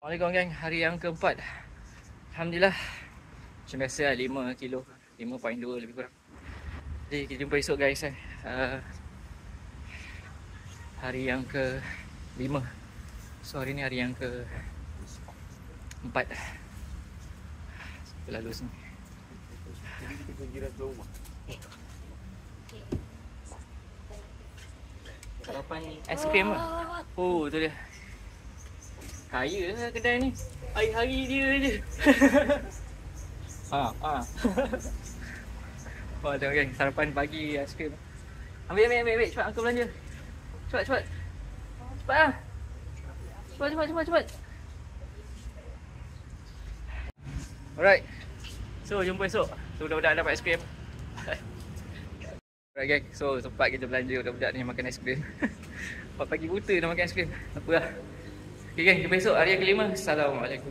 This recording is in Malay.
Assalamualaikum geng, hari yang keempat. Alhamdulillah. Macam biasa 5 kilo, 5.2 lebih kurang. Jadi kita jumpa esok guys hari yang ke-5. So hari ni hari yang ke-4. Lalu sini. Sarapan aiskrim lah. Oh tu dia. Kaya lah kedai ni. Hari-hari dia je. Wah, tengok geng, sarapan pagi aiskrim. Ambil. Cepat uncle belanja. Cepat. Cepat lah. Cepat. Alright. So, jumpa esok. So, budak-budak dapat aiskrim. Alright geng, so sempat kita belanja budak-budak ni makan aiskrim. Pagi buta dah makan aiskrim. Apalah. Okay geng, jumpa esok hari yang ke-5. Assalamualaikum.